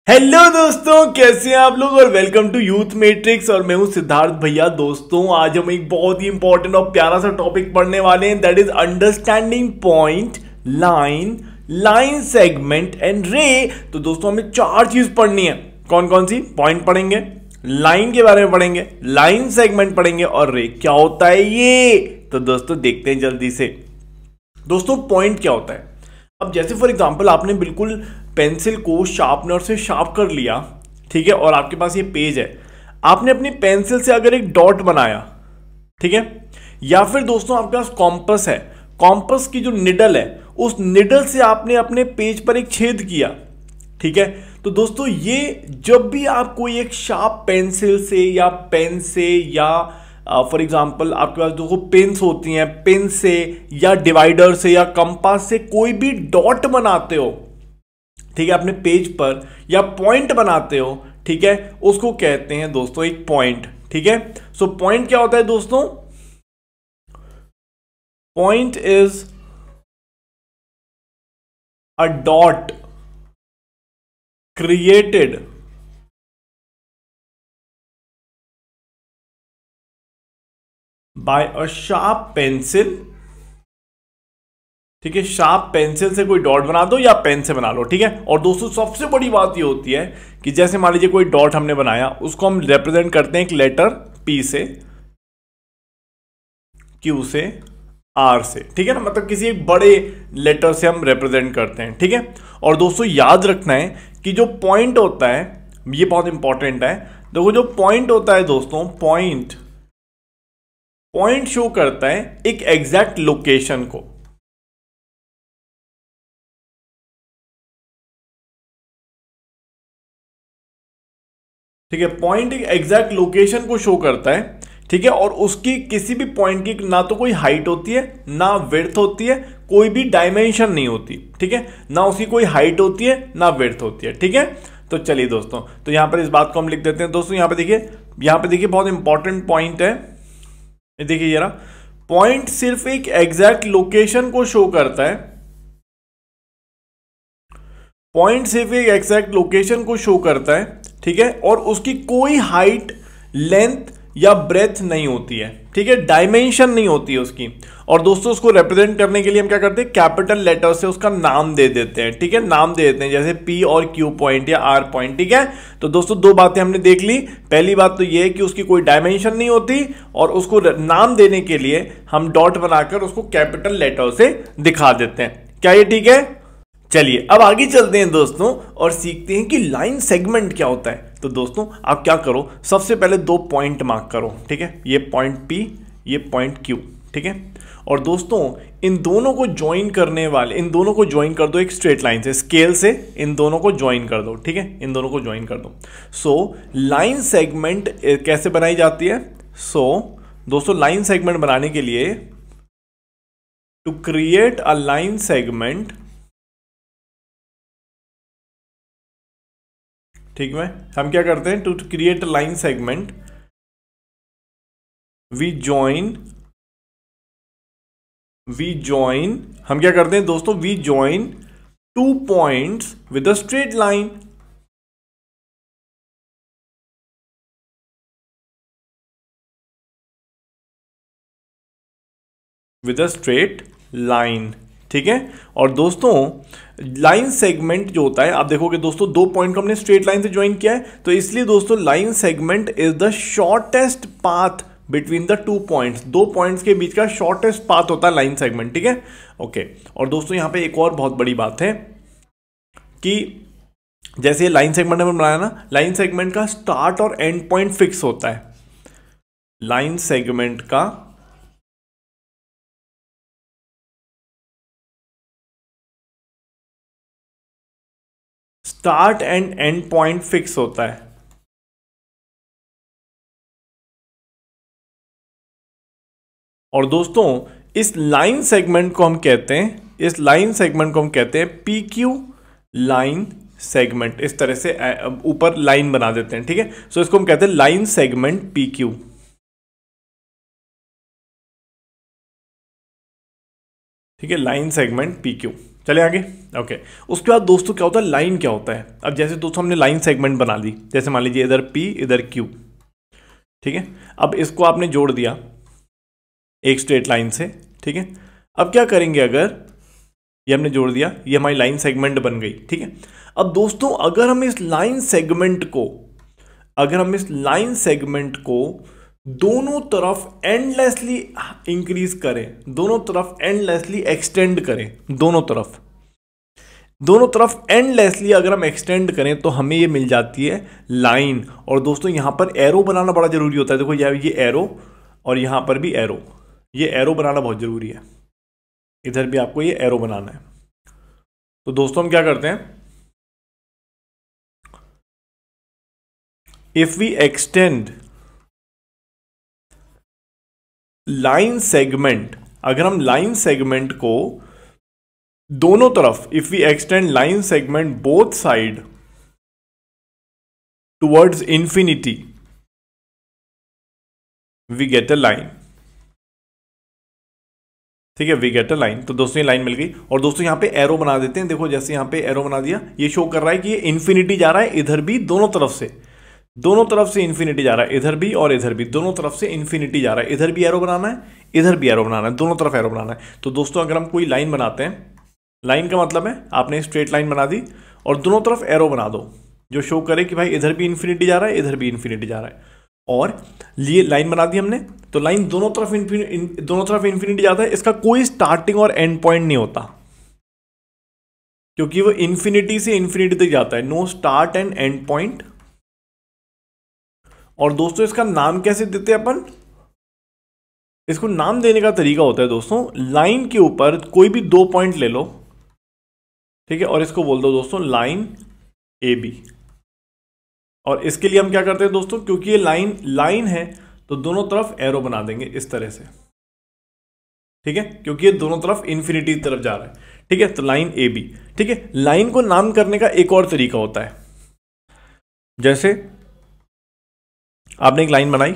Hello दोस्तों, कैसे हैं आप लोग और वेलकम टू यूथ मैट्रिक्स। और मैं हूं सिद्धार्थ भैया। दोस्तों आज हम एक बहुत ही इंपॉर्टेंट और प्यारा सा टॉपिक पढ़ने वाले हैं, that is understanding point, line segment and रे। तो दोस्तों हमें चार चीज पढ़नी है। कौन कौन सी? पॉइंट पढ़ेंगे, लाइन के बारे में पढ़ेंगे, लाइन सेगमेंट पढ़ेंगे और रे। क्या होता है ये? तो दोस्तों देखते हैं जल्दी से। दोस्तों पॉइंट क्या होता है? अब जैसे फॉर एग्जांपल आपने बिल्कुल पेंसिल को शार्पनर से शार्प कर लिया, ठीक है, और आपके पास ये पेज है। आपने अपनी पेंसिल से अगर एक डॉट बनाया, ठीक है, या फिर दोस्तों आपके पास कॉम्पस है, कॉम्पस की जो निडल है उस निडल से आपने अपने पेज पर एक छेद किया, ठीक है। तो दोस्तों ये जब भी आप कोई एक शार्प पेंसिल से या पेन से या फॉर एग्जाम्पल आपके पास देखो पेन्स होती हैं, पेन से या डिवाइडर से या कंपास से कोई भी डॉट बनाते हो, ठीक है, अपने पेज पर, या पॉइंट बनाते हो, ठीक है, उसको कहते हैं दोस्तों एक पॉइंट, ठीक है। सो पॉइंट क्या होता है दोस्तों? Point is a dot created by a sharp pencil, ठीक है। शार्प पेंसिल से कोई डॉट बना दो या पेन से बना लो, ठीक है। और दोस्तों सबसे बड़ी बात ये होती है कि जैसे मान लीजिए कोई डॉट हमने बनाया, उसको हम रिप्रेजेंट करते हैं एक लेटर पी से, क्यू से, आर से, ठीक है ना, मतलब किसी एक बड़े लेटर से हम रिप्रेजेंट करते हैं, ठीक है। और दोस्तों याद रखना है कि जो पॉइंट होता है ये बहुत इंपॉर्टेंट है। देखो जो पॉइंट होता है दोस्तों, पॉइंट शो करता है एक एग्जैक्ट लोकेशन को, ठीक है। पॉइंट एक एग्जैक्ट लोकेशन को शो करता है, ठीक है। और उसकी किसी भी पॉइंट की ना तो कोई हाइट होती है, ना विड्थ होती है, कोई भी डायमेंशन नहीं होती, ठीक है, ना उसकी कोई हाइट होती है ना विड्थ होती है, ठीक है। तो चलिए दोस्तों, तो यहां पर इस बात को हम लिख देते हैं। दोस्तों यहां पे देखिए बहुत इंपॉर्टेंट पॉइंट है। देखिए जरा, पॉइंट सिर्फ एक एग्जैक्ट लोकेशन को शो करता है, पॉइंट सिर्फ एक एग्जैक्ट लोकेशन को शो करता है, ठीक है। और उसकी कोई हाइट, लेंथ या ब्रेथ नहीं होती है, ठीक है, डायमेंशन नहीं होती है उसकी। और दोस्तों उसको रिप्रेजेंट करने के लिए हम क्या करते हैं, कैपिटल लेटर से उसका नाम दे देते हैं, ठीक है, नाम दे देते हैं, जैसे पी और क्यू पॉइंट या आर पॉइंट, ठीक है। तो दोस्तों दो बातें हमने देख ली। पहली बात तो यह है कि उसकी कोई डायमेंशन नहीं होती, और उसको नाम देने के लिए हम डॉट बनाकर उसको कैपिटल लेटर से दिखा देते हैं। क्या ये ठीक है? चलिए अब आगे चलते हैं दोस्तों और सीखते हैं कि लाइन सेगमेंट क्या होता है। तो दोस्तों आप क्या करो, सबसे पहले दो पॉइंट मार्क करो, ठीक है, ये पॉइंट P, ये पॉइंट Q, ठीक है। और दोस्तों इन दोनों को ज्वाइन कर दो एक स्ट्रेट लाइन से, स्केल से इन दोनों को ज्वाइन कर दो, ठीक है, इन दोनों को ज्वाइन कर दो। सो लाइन सेगमेंट कैसे बनाई जाती है? सो दोस्तों लाइन सेगमेंट बनाने के लिए, to create a line segment, ठीक है, हम क्या करते हैं, to create line segment we join हम क्या करते हैं दोस्तों, we join two points with a straight line, with a straight line, ठीक है। और दोस्तों लाइन सेगमेंट जो होता है, आप देखोगे दोस्तों दो पॉइंट को हमने स्ट्रेट लाइन से ज्वाइन किया है, तो इसलिए दोस्तों line segment is the shortest path between the two points. दो पॉइंट्स के बीच का शॉर्टेस्ट पाथ होता है लाइन सेगमेंट, ठीक है, ओके। और दोस्तों यहां पे एक और बहुत बड़ी बात है कि जैसे लाइन सेगमेंट हमने बनाया ना, लाइन सेगमेंट का स्टार्ट और एंड पॉइंट फिक्स होता है। लाइन सेगमेंट का start and and point fix होता है। और दोस्तों इस लाइन सेगमेंट को हम कहते हैं पी क्यू लाइन सेगमेंट। इस तरह से ऊपर लाइन बना देते हैं, ठीक है। सो इसको हम कहते हैं लाइन सेगमेंट पी क्यू, ठीक है, लाइन सेगमेंट पी क्यू। चले आगे। ओके, उसके बाद दोस्तों क्या होता है, लाइन क्या होता है। अब जैसे दोस्तों हमने लाइन सेगमेंट बना ली, जैसे मान लीजिए इधर P इधर Q, ठीक है। अब इसको आपने जोड़ दिया एक स्ट्रेट लाइन से, ठीक है। अब क्या करेंगे, अगर ये हमने जोड़ दिया, ये हमारी लाइन सेगमेंट बन गई, ठीक है। अब दोस्तों अगर हम इस लाइन सेगमेंट को दोनों तरफ एंडलेसली इंक्रीज करें, दोनों तरफ एंडलेसली एक्सटेंड करें, दोनों तरफ एंडलेसली अगर हम एक्सटेंड करें तो हमें ये मिल जाती है लाइन। और दोस्तों यहां पर एरो बनाना बड़ा जरूरी होता है। देखो ये एरो और यहां पर भी एरो, ये एरो बनाना बहुत जरूरी है। इधर भी आपको ये एरो बनाना है। तो दोस्तों हम क्या करते हैं, if we extend line segment, अगर हम लाइन सेगमेंट को दोनों तरफ, if we extend line segment both side towards infinity, we get a line, ठीक है, वी गेट अ लाइन। तो दोस्तों ये लाइन मिल गई। और दोस्तों यहां पे एरो बना देते हैं। देखो जैसे यहां पे एरो बना दिया, ये शो कर रहा है कि ये इंफिनिटी जा रहा है, इधर भी दोनों तरफ से इंफिनिटी जा रहा है, इधर भी और इधर भी दोनों तरफ से इंफिनिटी जा रहा है। इधर भी एरो बनाना है, इधर भी एरो बनाना है, दोनों तरफ एरो बनाना है। तो दोस्तों अगर हम कोई लाइन बनाते हैं, लाइन का मतलब है आपने स्ट्रेट लाइन बना दी और दोनों तरफ एरो बना दो जो शो करे कि भाई इधर भी इंफिनिटी जा रहा है, इधर भी इंफिनिटी जा रहा है। और ये लाइन बना दी हमने, तो लाइन दोनों तरफ इंफिनिटी जाता है। इसका कोई स्टार्टिंग और एंड पॉइंट नहीं होता, क्योंकि वो इंफिनिटी से इंफिनिटी तक जाता है, know start and and point. और दोस्तों इसका नाम कैसे देते हैं अपन, इसको नाम देने का तरीका होता है दोस्तों, लाइन के ऊपर कोई भी 2 पॉइंट ले लो, ठीक है, और इसको बोल दो दोस्तों लाइन AB। और इसके लिए हम क्या करते हैं दोस्तों, क्योंकि ये लाइन है तो दोनों तरफ एरो बना देंगे इस तरह से, ठीक है, क्योंकि ये दोनों तरफ इंफिनिटी की तरफ जा रहा है, ठीक है। तो लाइन AB, ठीक है। लाइन को नाम करने का एक और तरीका होता है, जैसे आपने एक लाइन बनाई,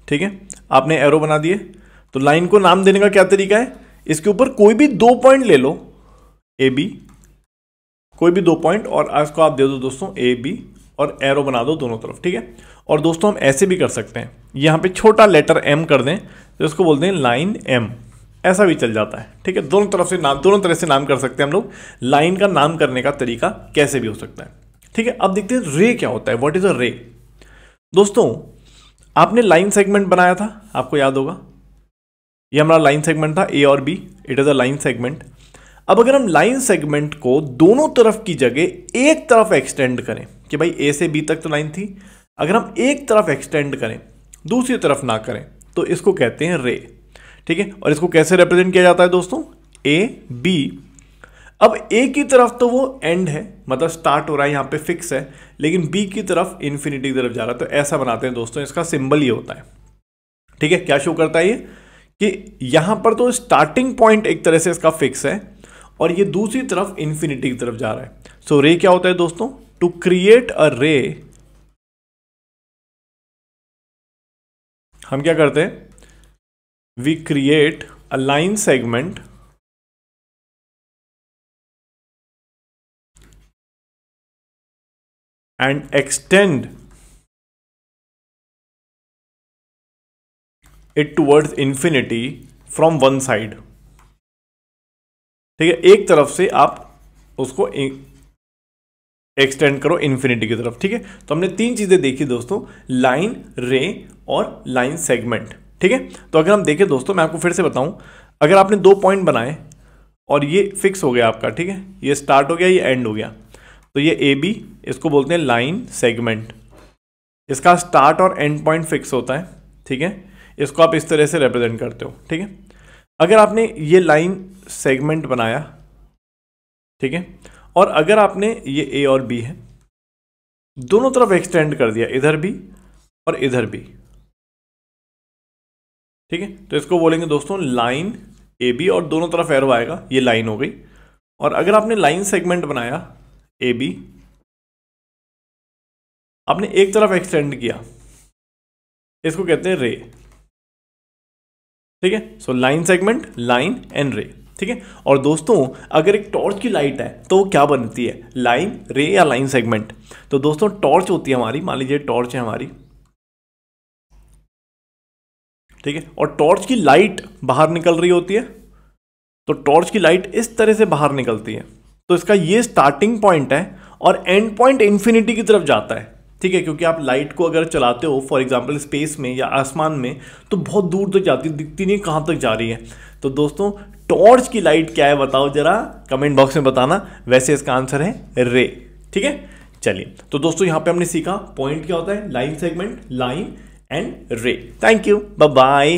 ठीक है, आपने एरो बना दिए, तो लाइन को नाम देने का क्या तरीका है, इसके ऊपर कोई भी 2 पॉइंट ले लो AB, कोई भी 2 पॉइंट, और इसको आप दे दो दोस्तों AB और एरो बना दो दोनों तरफ, ठीक है। और दोस्तों हम ऐसे भी कर सकते हैं, यहां पे छोटा लेटर M कर दें तो इसको बोलते हैं लाइन M, ऐसा भी चल जाता है, ठीक है। दोनों तरह से नाम कर सकते हैं हम लोग। लाइन का नाम करने का तरीका कैसे भी हो सकता है, ठीक है। अब देखते हैं रे क्या होता है, व्हाट इज अ रे। दोस्तों आपने लाइन सेगमेंट बनाया था, आपको याद होगा, ये हमारा लाइन सेगमेंट था A और B, it is a line segment. अब अगर हम लाइन सेगमेंट को दोनों तरफ की जगह एक तरफ एक्सटेंड करें, कि भाई A से B तक तो लाइन थी, अगर हम एक तरफ एक्सटेंड करें दूसरी तरफ ना करें, तो इसको कहते हैं रे, ठीक है। और इसको कैसे रिप्रेजेंट किया जाता है दोस्तों, AB। अब A की तरफ तो वो एंड है, मतलब स्टार्ट हो रहा है, यहां पे फिक्स है, लेकिन B की तरफ इंफिनिटी की तरफ जा रहा है, तो ऐसा बनाते हैं दोस्तों, इसका सिंबल ये होता है, ठीक है। क्या शो करता है ये, कि यहां पर तो स्टार्टिंग पॉइंट एक तरह से इसका फिक्स है और ये दूसरी तरफ इंफिनिटी की तरफ जा रहा है। सो रे क्या होता है दोस्तों, टू क्रिएट अ रे हम क्या करते हैं, we create a line segment and extend it towards infinity from one side, ठीक है। एक तरफ से आप उसको एक्सटेंड करो इंफिनिटी की तरफ, ठीक है। तो हमने 3 चीजें देखी दोस्तों, लाइन, रे और लाइन सेगमेंट, ठीक है। तो अगर हम देखें दोस्तों, मैं आपको फिर से बताऊं, अगर आपने 2 पॉइंट बनाए और ये फिक्स हो गया आपका, ठीक है, ये स्टार्ट हो गया, ये एंड हो गया, तो ये AB, इसको बोलते हैं लाइन सेगमेंट, इसका स्टार्ट और एंड पॉइंट फिक्स होता है, ठीक है। इसको आप इस तरह से रिप्रेजेंट करते हो, ठीक है। अगर आपने ये लाइन सेगमेंट बनाया, ठीक है, और अगर आपने ये A और B है, दोनों तरफ एक्सटेंड कर दिया, इधर भी और इधर भी, ठीक है, तो इसको बोलेंगे दोस्तों लाइन AB और दोनों तरफ एरो आएगा, ये लाइन हो गई। और अगर आपने लाइन सेगमेंट बनाया AB, आपने एक तरफ एक्सटेंड किया, इसको कहते हैं रे, ठीक है। So line segment, line and रे, ठीक है। और दोस्तों अगर एक टॉर्च की लाइट है तो वो क्या बनती है, लाइन, रे या लाइन सेगमेंट। तो दोस्तों टॉर्च होती है हमारी, मान लीजिए टॉर्च है हमारी, ठीक है, और टॉर्च की लाइट बाहर निकल रही होती है, तो टॉर्च की लाइट इस तरह से बाहर निकलती है। तो इसका ये स्टार्टिंग पॉइंट है और एंड पॉइंट इन्फिनिटी की तरफ जाता है, ठीक है, क्योंकि आप लाइट को अगर चलाते हो फॉर एग्जांपल स्पेस में या आसमान में तो बहुत दूर तक जाती है, दिखती नहीं कहाँ तक जा रही है। तो दोस्तों टॉर्च की लाइट क्या है बताओ जरा, कमेंट बॉक्स में बताना। वैसे इसका आंसर है रे, ठीक है। चलिए तो दोस्तों यहाँ पे हमने सीखा पॉइंट क्या होता है, line segment, line and ray. Thank you, bye bye.